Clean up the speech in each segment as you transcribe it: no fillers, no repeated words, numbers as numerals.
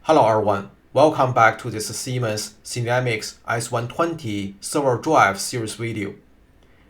Hello everyone, welcome back to this Siemens SINAMICS S120 server drive series video.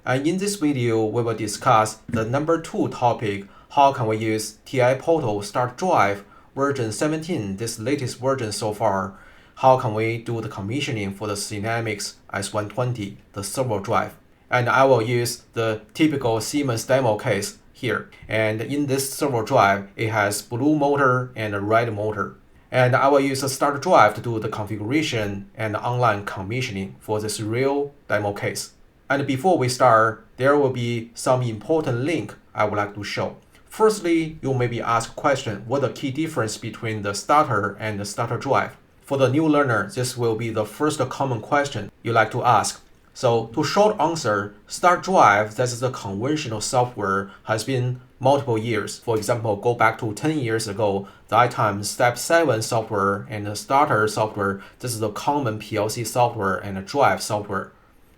And in this video, we will discuss the number 2 topic, how can we use TI Portal Startdrive version 17, this latest version so far, how can we do the commissioning for the SINAMICS S120, the server drive. And I will use the typical Siemens demo case here. And in this server drive, it has blue motor and a red motor. And I will use a Startdrive to do the configuration and online commissioning for this real demo case. And before we start, there will be some important link I would like to show. Firstly, you may be asked a question, what the key difference between the starter and the starter drive? For the new learner, this will be the first common question you like to ask. So to short answer, Startdrive, that is the conventional software, has been multiple years. For example, go back to 10 years ago, that time Step 7 software and the starter software, this is the common PLC software and the drive software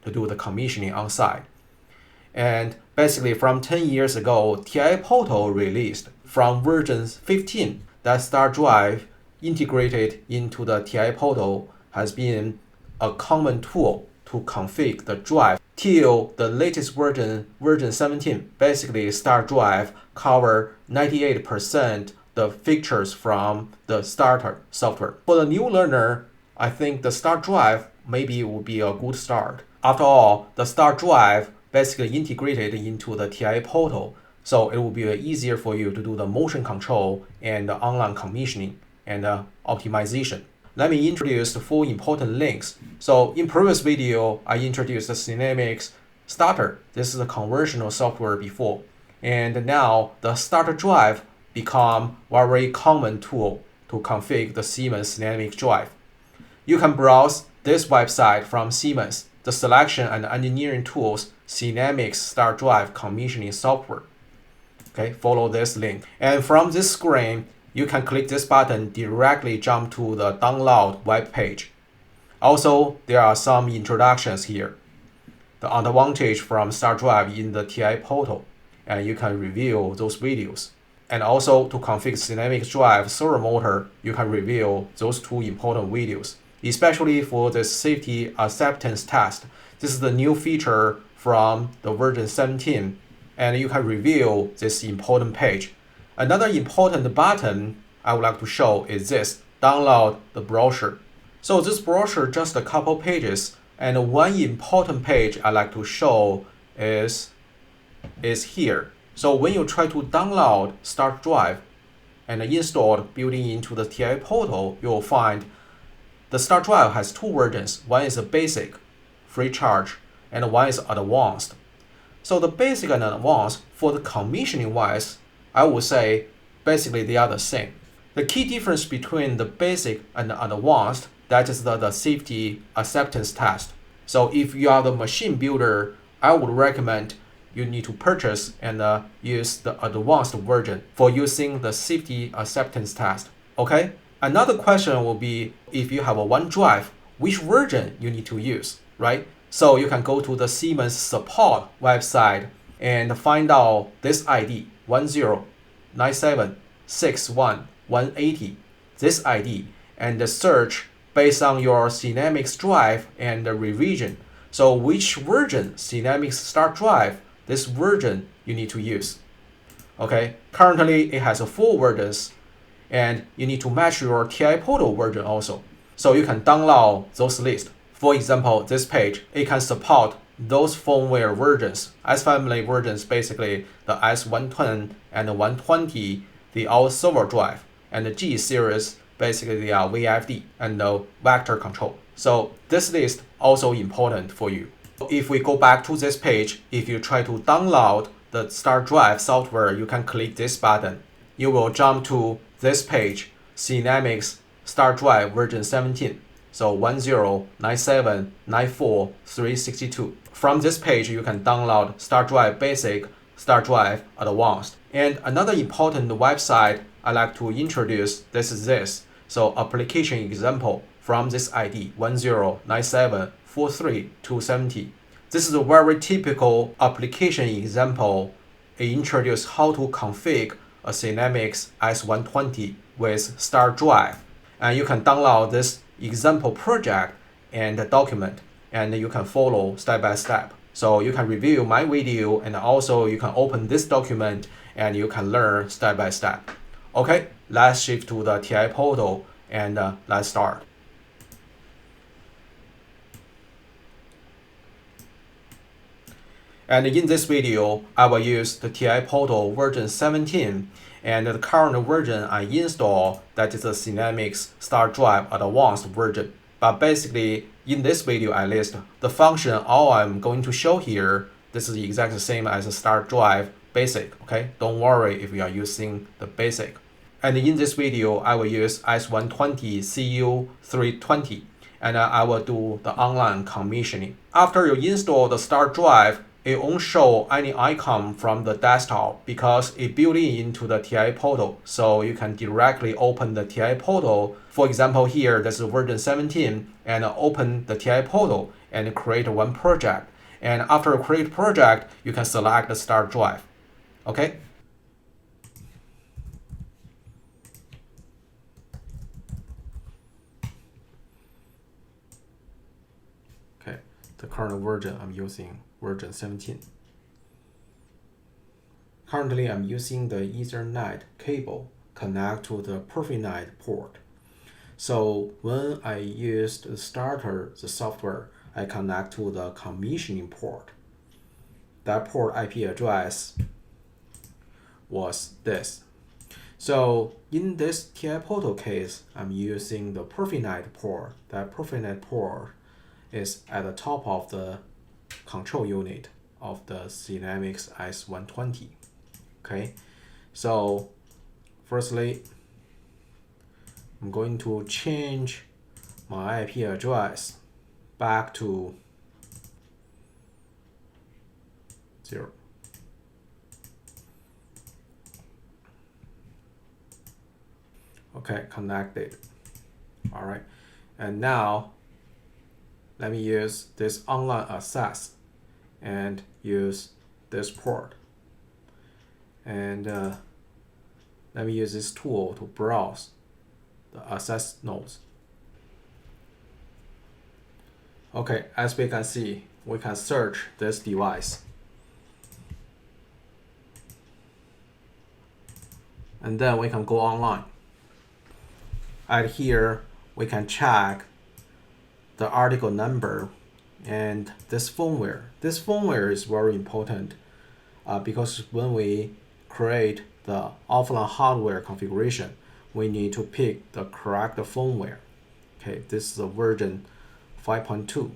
to do the commissioning on site. And basically from 10 years ago, TI Portal released from version 15, that Startdrive integrated into the TI Portal has been a common tool to configure the drive till the latest version 17. Basically, Startdrive cover 98% the features from the starter software. For the new learner, I think the Startdrive maybe would be a good start. After all, the Startdrive basically integrated into the TI Portal, so it will be easier for you to do the motion control and the online commissioning and optimization. Let me introduce the 4 important links. So in previous video, I introduced the SINAMICS Starter. This is a conventional software before. And now the starter drive become a very common tool to configure the Siemens SINAMICS drive. You can browse this website from Siemens, the selection and engineering tools, SINAMICS Startdrive commissioning software. Okay, follow this link. And from this screen, you can click this button, directly jump to the download web page. Also, there are some introductions here. The advantage from Startdrive in the TI Portal, and you can review those videos. And also to configure SINAMICS drive servo motor, you can review those 2 important videos, especially for the safety acceptance test. This is the new feature from the version 17, and you can review this important page. Another important button I would like to show is this, download the brochure. So this brochure just a couple pages, and one important page I like to show is here. So when you try to download Startdrive and install building into the TI Portal, you will find the Startdrive has 2 versions. One is a basic, free charge, and one is advanced. So the basic and advanced, for the commissioning wise, I would say basically they are the same. The key difference between the basic and the advanced, that is the safety acceptance test. So if you are the machine builder, I would recommend you need to purchase and use the advanced version for using the safety acceptance test. Okay? Another question will be, if you have a one drive, which version you need to use, right? So you can go to the Siemens support website and find out this ID, 109761 this ID, and search based on your SINAMICS drive and the revision. So which version SINAMICS Startdrive, this version you need to use. Okay, currently it has 4 versions, and you need to match your TI Portal version also. So you can download those lists. For example, this page, it can support those firmware versions. S family versions, basically the S110 and the 120, they are server drive. And the G series, basically they are VFD and the vector control. So this list also important for you. If we go back to this page, if you try to download the Startdrive software, you can click this button. You will jump to this page, SINAMICS Startdrive version 17. So 109794.362. From this page, you can download Startdrive Basic, Startdrive Advanced. And another important website I like to introduce, this is this. So application example from this ID, 109743.270. This is a very typical application example. It introduces how to configure a SINAMICS S120 with Startdrive. And you can download this example project and document, and you can follow step by step. So you can review my video, and also you can open this document and you can learn step by step. Okay, let's shift to the TI portal and let's start. And in this video, I will use the TI portal version 17, and the current version I install, that is the SINAMICS Startdrive Advanced version. But basically, in this video at least, the function all I'm going to show here, this is exactly the same as the Startdrive Basic, okay? Don't worry if you are using the Basic. And in this video, I will use S120 CU320, and I will do the online commissioning. After you install the Startdrive, it won't show any icon from the desktop because it built into the TI portal. So you can directly open the TI portal. For example, here, that's version 17, and open the TI portal and create one project. And after create project, you can select the Startdrive. Okay? Okay, the current version I'm using version 17. Currently, I'm using the Ethernet cable connect to the PROFINET port. So when I use the starter, the software, I connect to the commissioning port. That port IP address was this. So in this TI portal case, I'm using the PROFINET port. That PROFINET port is at the top of the control unit of the SINAMICS S120. Okay, so firstly, I'm going to change my IP address back to 0. Okay, connected. All right, and now let me use this online access and use this port. And let me use this tool to browse the access nodes. Okay, as we can see, we can search this device. And then we can go online. And here, we can check the article number and this firmware. This firmware is very important because when we create the offline hardware configuration, we need to pick the correct firmware. Okay, this is the version 5.2.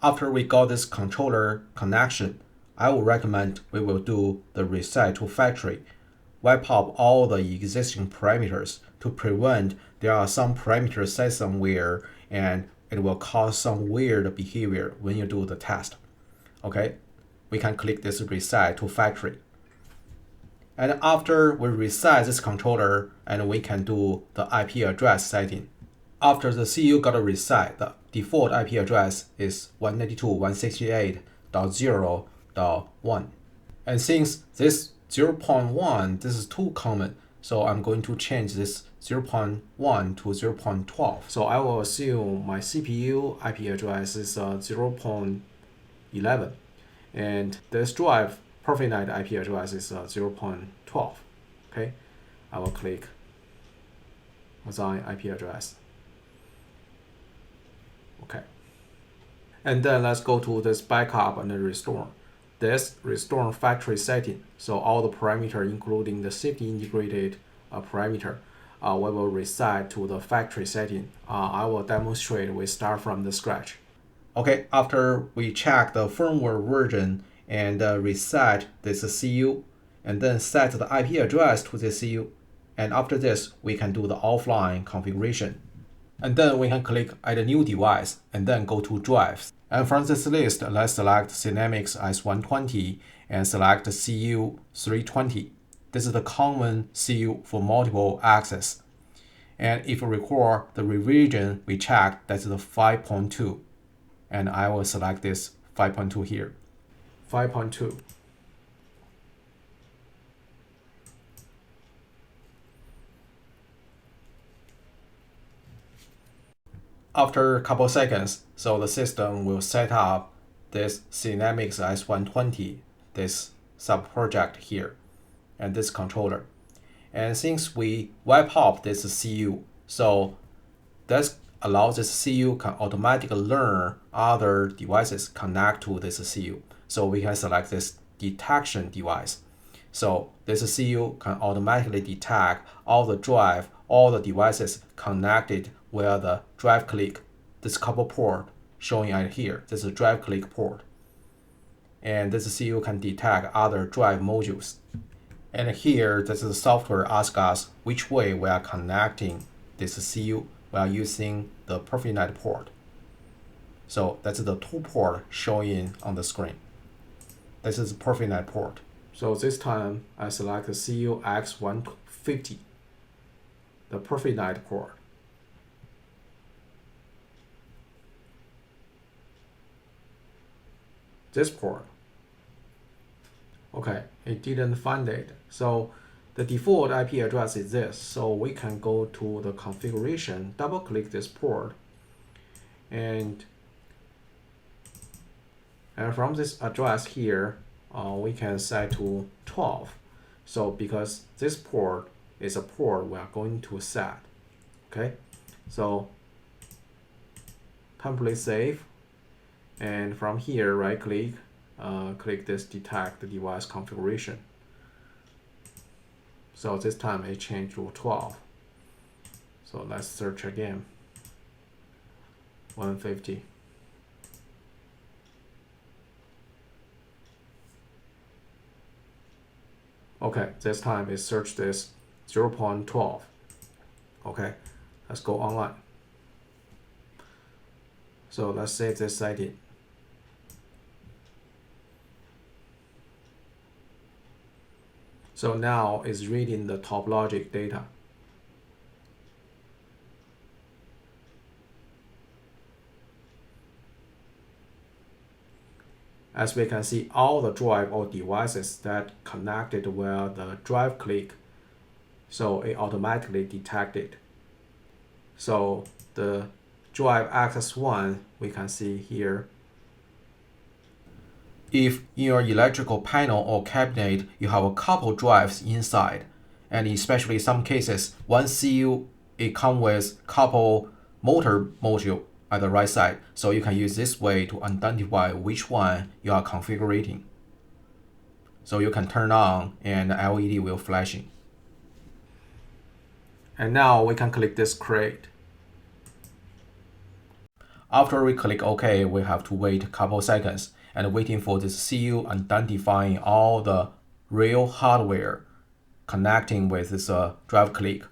After we got this controller connection, I would recommend we will do the reset to factory. Wipe out all the existing parameters to prevent there are some parameters set somewhere and it will cause some weird behavior when you do the test. Okay, we can click this reset to factory. And after we reset this controller, and we can do the IP address setting. After the CU got a reset, the default IP address is 192.168.0.1. And since this 0.1, this is too common, so I'm going to change this 0.1 to 0.12. So I will assume my CPU IP address is 0.11, and this drive PROFINET IP address is 0.12. Okay, I will click assign IP address. Okay, and then let's go to this backup and restore. This restore factory setting. So all the parameter, including the safety integrated parameter, we will reset to the factory setting. I will demonstrate. We start from the scratch. Okay, after we check the firmware version and reset this CU, and then set the IP address to the CU, and after this, we can do the offline configuration. And then we can click Add a new device, and then go to Drives. And from this list, let's select SINAMICS S120 and select CU320. This is the common CU for multiple access. And if you recall the revision we checked, that's the 5.2. And I will select this 5.2 here. 5.2. After a couple seconds, so the system will set up this SINAMICS S120, this sub-project here, and this controller. And since we wipe out this CU, so that allows this CU can automatically learn other devices connect to this CU. So we can select this detection device. So this CU can automatically detect all the drive, all the devices connected via the drive click, this couple port showing right here. This is a drive click port. And this CU can detect other drive modules. And here, this is software asks us which way we are connecting this CU. We are using the PROFINET port. So that's the 2 port showing on the screen. This is PROFINET port. So this time I select the CU X150, the PROFINET port. This port. Okay, it didn't find it. So the default IP address is this. So we can go to the configuration, double click this port, and from this address here, we can set to 12. So because this port is a port we are going to set. Okay, so template save, and from here right click, click this detect the device configuration. So this time it changed to 12. So let's search again. 150. Okay, this time it searched this 0.12. Okay, let's go online. So let's save this setting. So now it's reading the top logic data. As we can see, all the drive or devices that connected via the drive click, so it automatically detected. So the drive access 1, we can see here. If in your electrical panel or cabinet you have a couple drives inside, and especially some cases, one CU, it comes with couple motor module at the right side, so you can use this way to identify which one you are configuring. So you can turn on and the LED will flashing. And now we can click this create. After we click OK, we have to wait a couple seconds and waiting for this CU identifying all the real hardware connecting with this drive click.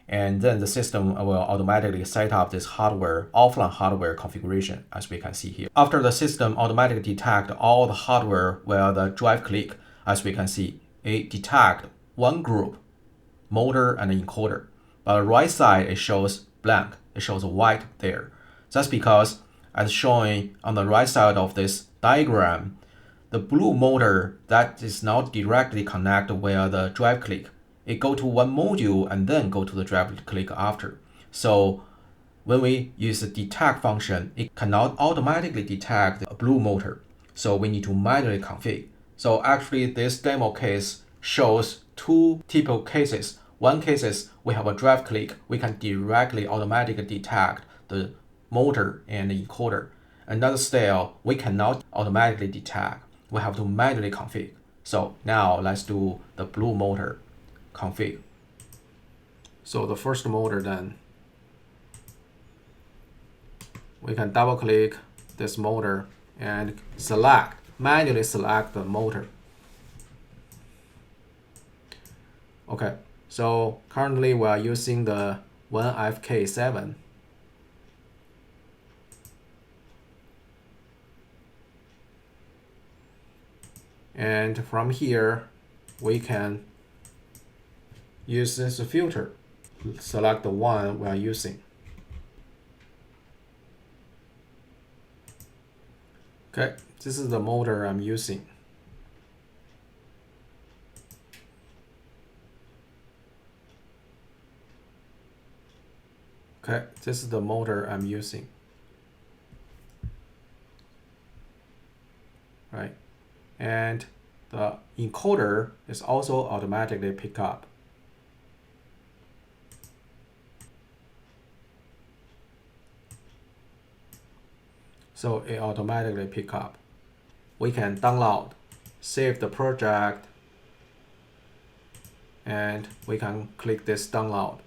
And then the system will automatically set up this hardware, offline hardware configuration, as we can see here. After the system automatically detect all the hardware via the drive click, as we can see, it detect one group, motor and encoder. But the right side, it shows blank. It shows white there. That's because, as shown on the right side of this diagram, the blue motor that is not directly connected via the drive click, it go to one module and then go to the drive click after. So when we use the detect function, it cannot automatically detect the blue motor. So we need to manually configure. So actually this demo case shows 2 typical cases. One case is we have a drive click, we can directly automatically detect the motor and the encoder. Another style, we cannot automatically detect. We have to manually configure. So now let's do the blue motor config. So the first motor, then we can double click this motor and manually select the motor. Okay, so currently we are using the 1FK7. And from here, we can use this filter. Select the one we are using. Okay, this is the motor I'm using. Okay, this is the motor I'm using. Right, and the encoder is also automatically pick up. So it automatically pick up. We can download, save the project, and we can click this download.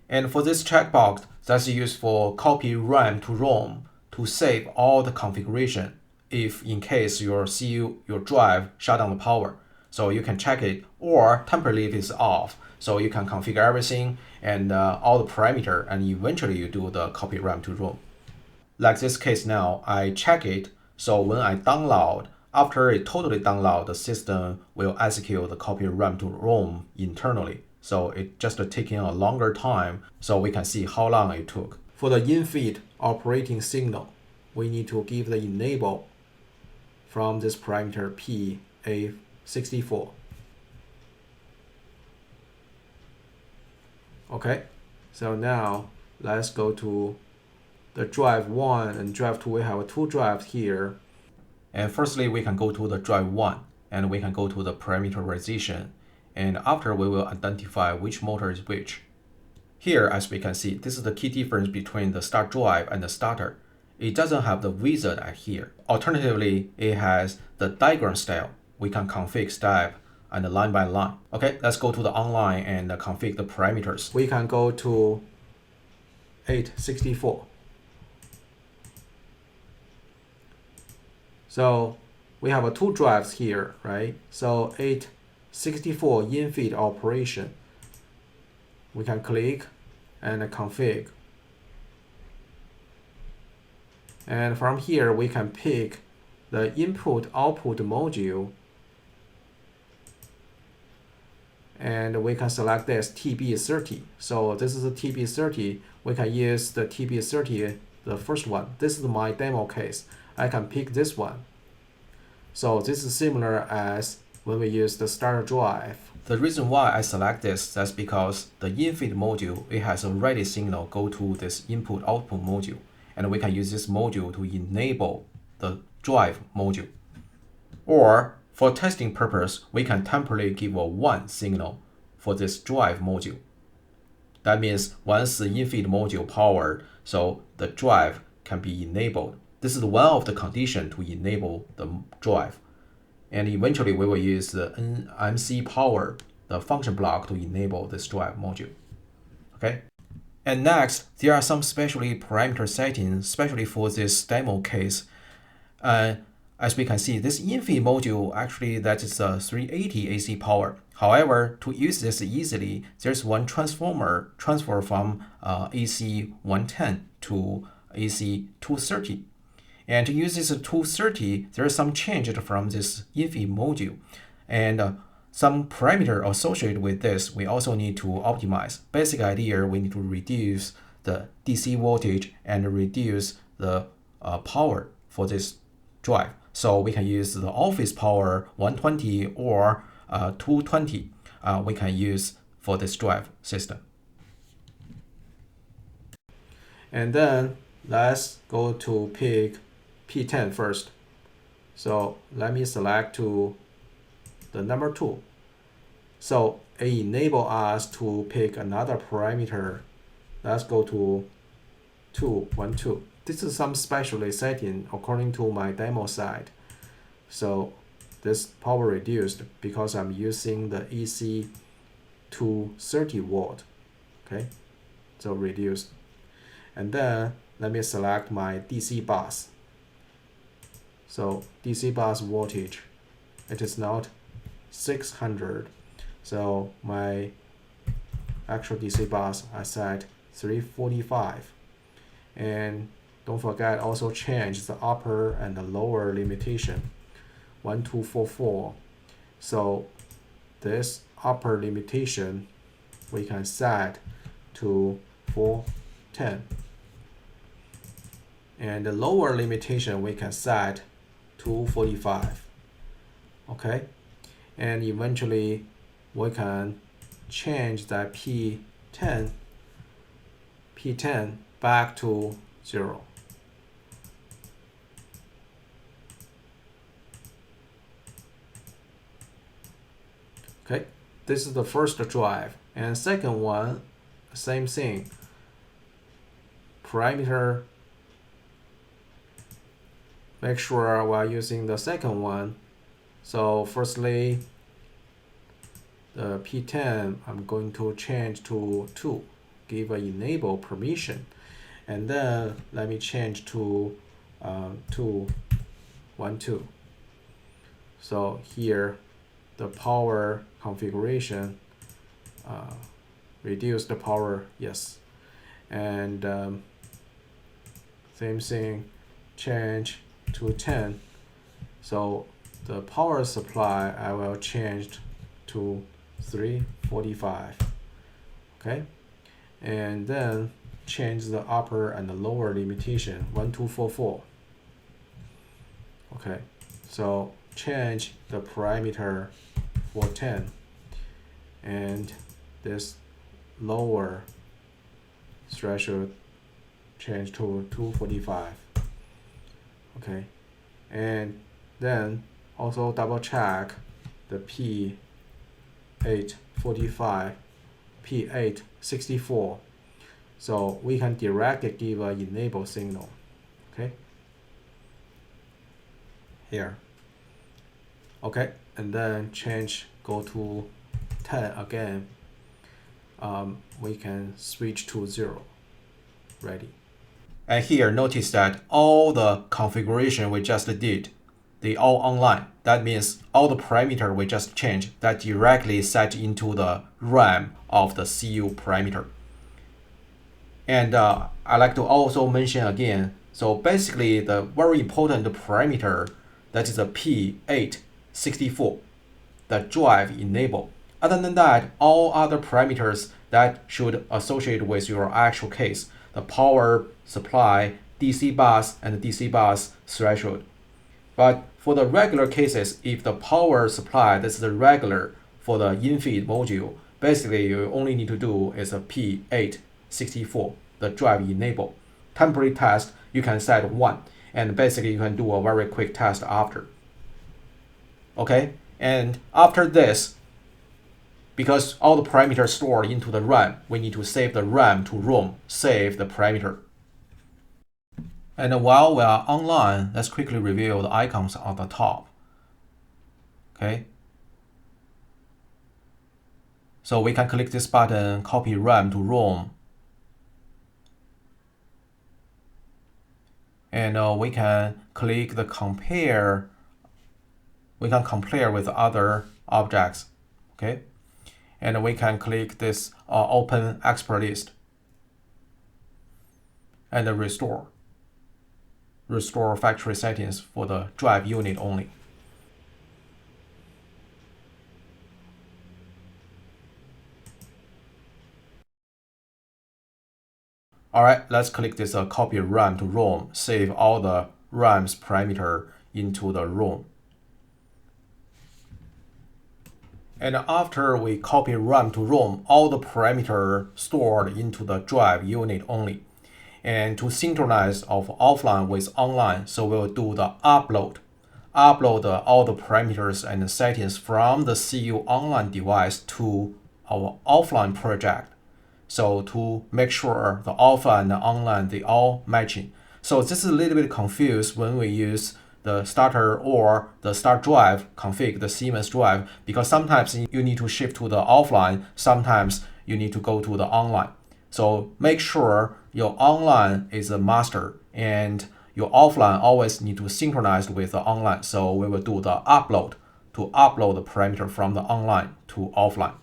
And for this checkbox, that's used for copy RAM to ROM to save all the configuration if in case your CU, your drive shut down the power. So you can check it, or temporarily if it's off. So you can configure everything and all the parameter, and eventually you do the copy RAM to ROM. Like this case now, I check it. So when I download, after it totally download, the system will execute the copy RAM to ROM internally. So it just taking a longer time, so we can see how long it took. For the in-feed operating signal, we need to give the enable from this parameter PA64. Okay, so now let's go to the drive 1 and drive 2. We have two drives here. And firstly, we can go to the drive 1 and we can go to the parameterization. And after, we will identify which motor is which. Here, as we can see, this is the key difference between the start drive and the starter. It doesn't have the wizard at here. Alternatively, it has the diagram style. We can configure step and line by line. Okay, let's go to the online and configure the parameters. We can go to 864. So we have two drives here, right? So 864 in-feed operation. We can click and configure. And from here, we can pick the input-output module. And we can select this TB30. So this is the TB30. We can use the TB30, the first one. This is my demo case. I can pick this one. So this is similar as when we use the starter drive. The reason why I select this, that's because the in-feed module, it has a ready signal go to this input-output module. And we can use this module to enable the drive module. Or for testing purpose, we can temporarily give a 1 signal for this drive module. That means once the in-feed module powered, so the drive can be enabled. This is one of the conditions to enable the drive. And eventually we will use the NMC power, the function block, to enable this drive module. Okay. And next, there are some specially parameter settings, especially for this demo case. As we can see, this in-feed module, actually that is a 380 AC power. However, to use this easily, there's one transformer transfer from AC 110 to AC 230. And to use this 230, there is some change from this in-feed module. And some parameter associated with this, we also need to optimize. Basic idea, we need to reduce the DC voltage and reduce the power for this drive. So we can use the office power 120 or 220 we can use for this drive system. And then let's go to pick P10 first. So let me select to the number 2. So it enable us to pick another parameter. Let's go to 212. This is some special setting according to my demo site. So this power reduced because I'm using the AC 230 watt. Okay, so reduced. And then let me select my DC bus. So DC bus voltage, it is not 600. So my actual DC bus I set 345. And don't forget also change the upper and the lower limitation 1244. So this upper limitation we can set to 410. And the lower limitation we can set to 45. Okay, and eventually we can change that P10 back to 0. Okay, this is the first drive. And second one, same thing. Parameter, make sure we're using the second one. So firstly, the P10, I'm going to change to 2, give an enable permission. And then let me change to 2, 1, 2. So here, the power configuration, reduce the power, yes. And same thing, change to 10. So the power supply, I will change to 345. Okay, and then change the upper and the lower limitation 1244. Okay, so change the parameter for 10, and this lower threshold change to 245. Okay, and then also double check the P845, P864. So we can directly give an enable signal. Okay, here. Okay, and then change, go to 10 again. We can switch to 0. Ready. And here, notice that all the configuration we just did, they all online. That means all the parameter we just changed, that directly set into the RAM of the CU parameter. And I like to also mention again, so basically the very important parameter, that is a P864, the drive enable. Other than that, all other parameters that should associate with your actual case, the power supply, DC bus, and DC bus threshold. But for the regular cases, if the power supply, that's the regular for the in-feed module, basically you only need to do is a P864, the drive enable. Temporary test, you can set 1, and basically you can do a very quick test after. Okay, and after this, because all the parameters stored into the RAM, we need to save the RAM to ROM, save the parameter. And while we are online, let's quickly review the icons on the top. Okay. So we can click this button, copy RAM to ROM. And we can click the compare. We can compare with other objects. Okay. And we can click this open expert list and restore factory settings for the drive unit only. Alright, let's click this copy RAM to ROM, save all the RAM's parameter into the ROM. And after we copy RAM to ROM, all the parameter stored into the drive unit only. And to synchronize of offline with online, so we'll do the upload all the parameters and settings from the CU online device to our offline project. So to make sure the offline and the online, they all matching. So this is a little bit confused when we use the starter or the start drive config, the Siemens drive, because sometimes you need to shift to the offline, sometimes you need to go to the online. So make sure your online is a master and your offline always need to synchronize with the online. So we will do the upload to upload the parameter from the online to offline.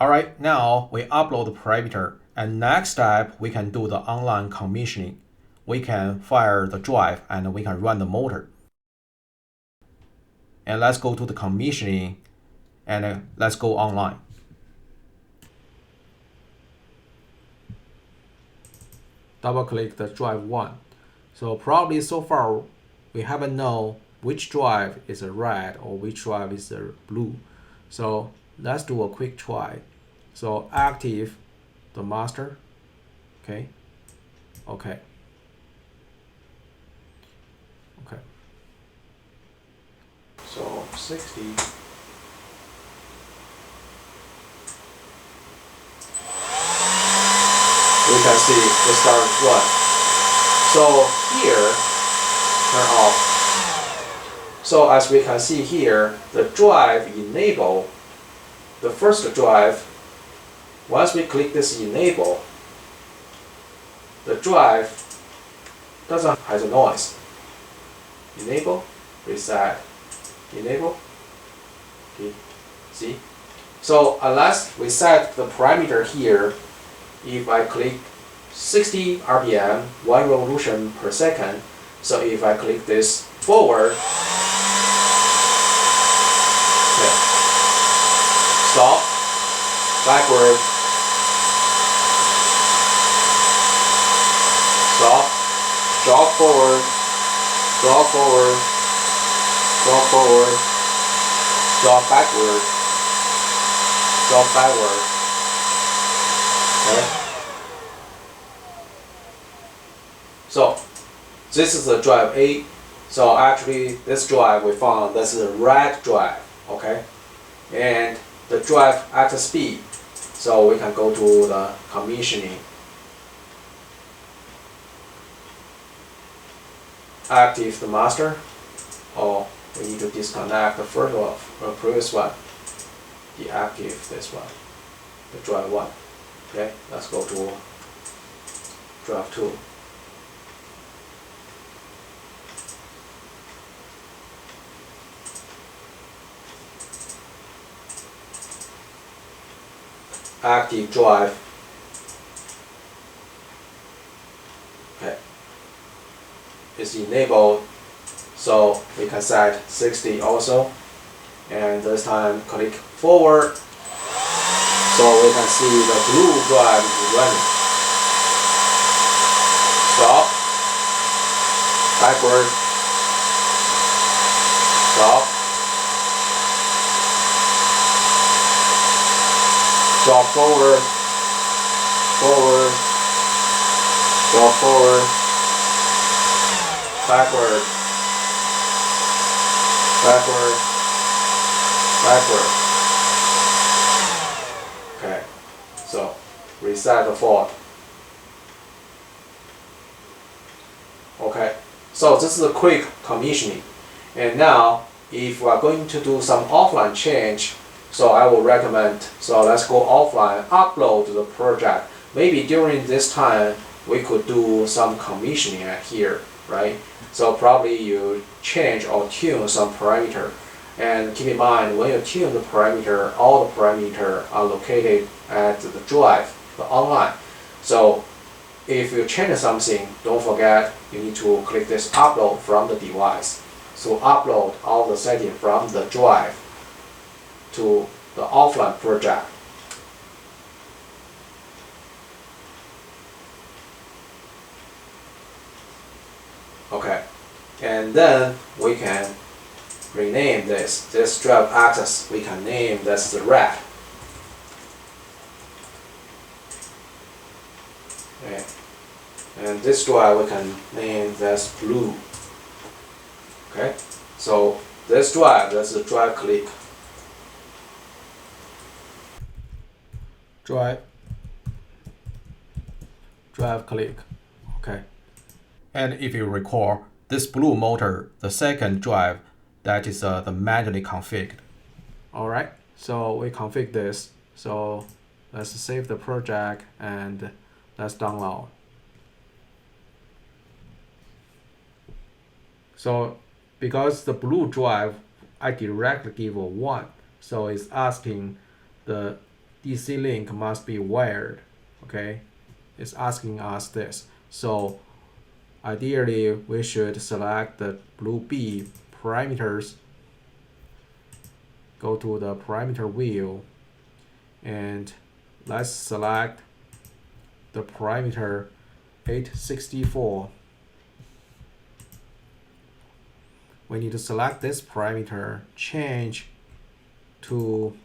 Alright, now we upload the parameter, and next step we can do the online commissioning. We can fire the drive and we can run the motor. And let's go to the commissioning and let's go online. Double click the drive 1. So probably so far we haven't known which drive is a red or which drive is a blue. So let's do a quick try. So active the master. Okay. Okay. Okay. So 60. We can see it started run. So here, turn off. So as we can see here, the drive enable, the first drive, once we click this enable, the drive doesn't have a noise. Enable, reset, enable. Okay. See? So unless we set the parameter here, if I click 60 RPM, 1 revolution per second, so if I click this forward, okay, stop, backward, stop, drop forward, drop forward, drop forward, drop backward, drop backward. Okay. So this is the drive A. So actually this drive we found this is a red drive. Okay. And the drive at speed. So we can go to the commissioning. Active the master. Or we need to disconnect the first one, the previous one. Deactive this one. The drive 1. Okay, let's go to drive 2. Active drive. Okay, it's enabled, so we can set 60 also, and this time click forward. So we can see the blue drive is running. Stop. Backward. Stop. Drop forward. Forward. Drop forward. Backward. Backward. Backward. Okay, so reset the fault. Okay, so this is a quick commissioning. And now, if we are going to do some offline change, so I will recommend, so let's go offline, upload the project. Maybe during this time, we could do some commissioning at here, right? So probably you change or tune some parameter. And keep in mind, when you tune the parameter, all the parameters are located at the drive, the online. So if you change something, don't forget you need to click this upload from the device. So upload all the settings from the drive to the offline project. Okay, and then we can rename this drive access. We can name this the red. Okay. And this drive we can name this blue. Okay, so this drive, that's the drive click. Drive click. Okay. And if you recall, this blue motor, the second drive, that is the manually configured. Alright, so we config this. So let's save the project and let's download. So because the blue drive, I directly give a 1. So it's asking the DC link must be wired. Okay, it's asking us this. So ideally, we should select the blue B parameters, go to the parameter wheel, and let's select the parameter 864. We need to select this parameter, change to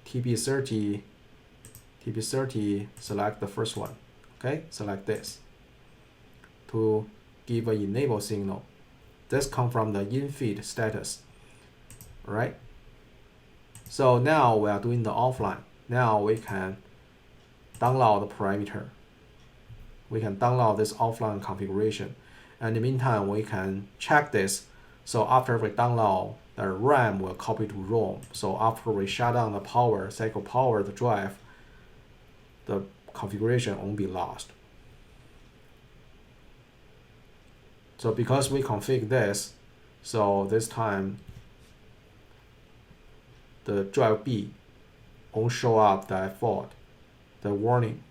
TP30, select the first one. Okay, select this to give an enable signal. This comes from the in-feed status. Alright. So now we are doing the offline. Now we can download the parameter. We can download this offline configuration. And in the meantime, we can check this. So after we download, the RAM will copy to ROM. So after we shut down the power, cycle power the drive, the configuration won't be lost. So because we config this, so this time the drive B won't show up the fault, the warning.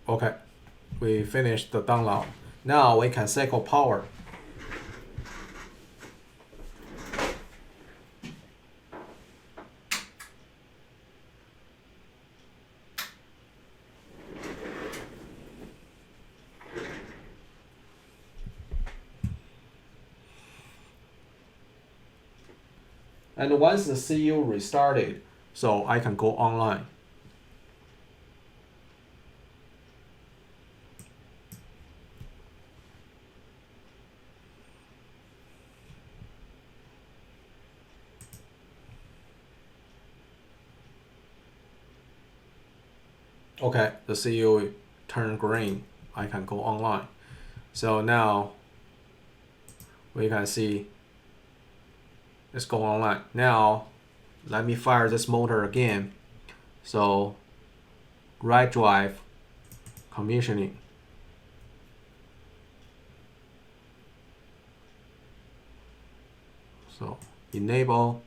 Okay, we finished the download. Now we can cycle power. And once the CU restarted, so I can go online. Okay, the CU turned green. I can go online. So now we can see it's going online. Now let me fire this motor again. So right drive commissioning. So enable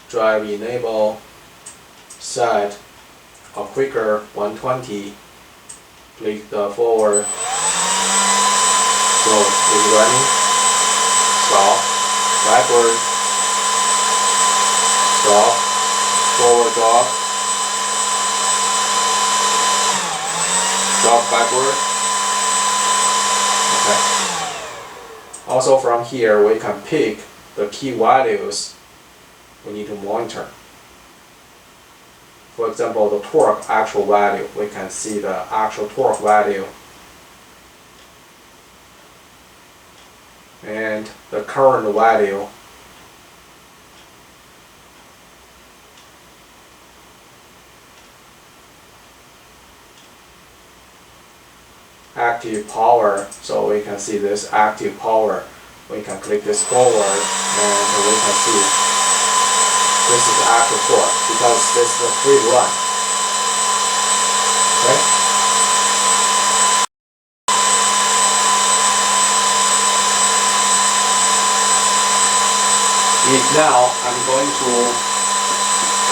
drive enable, set a quicker 120, click the forward, so it's running, stop, backward, stop, forward drop, drop backward. Okay. Also from here we can pick the key values we need to monitor. For example, the torque actual value, we can see the actual torque value and the current value. Active power, so we can see this active power. We can click this forward and we can see this is the actual torque because this is a free run. Okay? Now I'm going to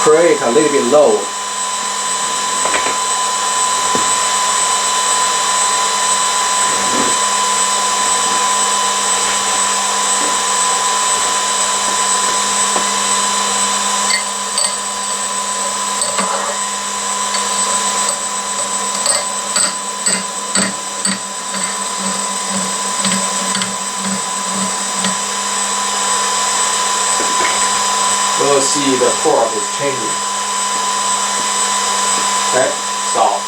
create a little bit load. We'll see the torque is changing. Okay, stop.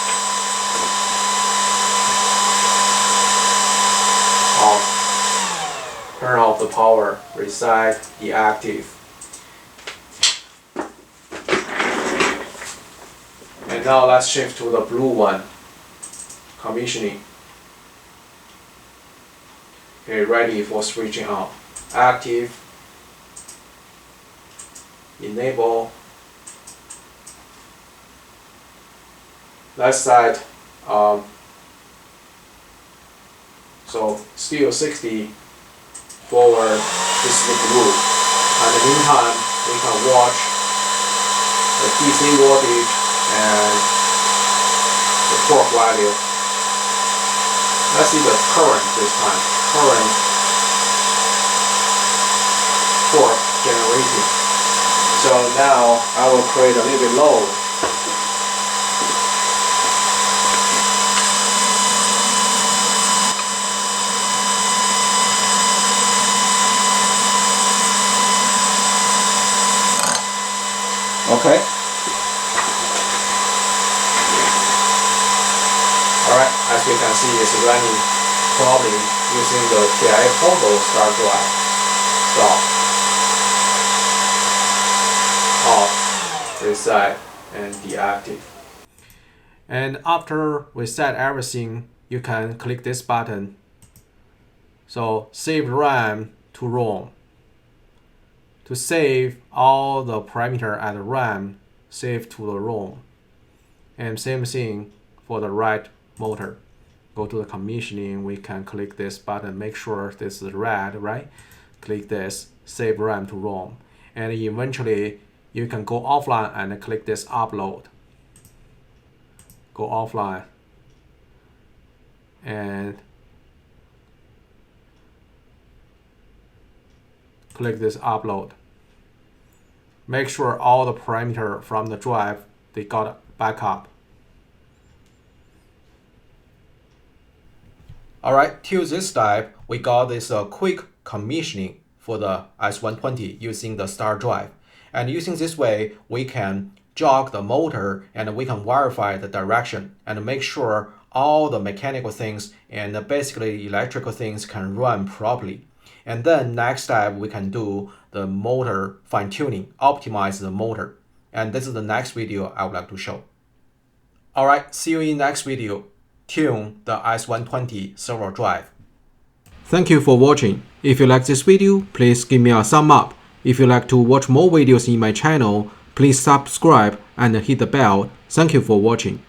Off. Turn off the power, reset, deactive. And now let's shift to the blue one, commissioning. Okay, ready for switching on. Active. Enable. Left side, so still 60 forward. This is the blue. In the meantime, we can watch the DC voltage and the torque value. Let's see the current this time. Current waiting. So now I will create a little bit load. Okay. Alright, as we can see, it's running properly using the TI Portal Startdrive. Stop. Off, reset, and deactive. And after we set everything, you can click this button. So save RAM to ROM. To save all the parameter at RAM, save to the ROM. And same thing for the right motor. Go to the commissioning, we can click this button, make sure this is red, right? Click this, save RAM to ROM. And eventually, you can go offline and click this upload. Go offline. And click this upload. Make sure all the parameter from the drive, they got backup. Alright, till this step, we got this quick commissioning for the S120 using the Startdrive. And using this way, we can jog the motor and we can verify the direction and make sure all the mechanical things and basically electrical things can run properly. And then next step, we can do the motor fine-tuning, optimize the motor. And this is the next video I would like to show. Alright, see you in next video. Tune the S120 servo drive. Thank you for watching. If you like this video, please give me a thumb up. If you like to watch more videos in my channel, please subscribe and hit the bell. Thank you for watching.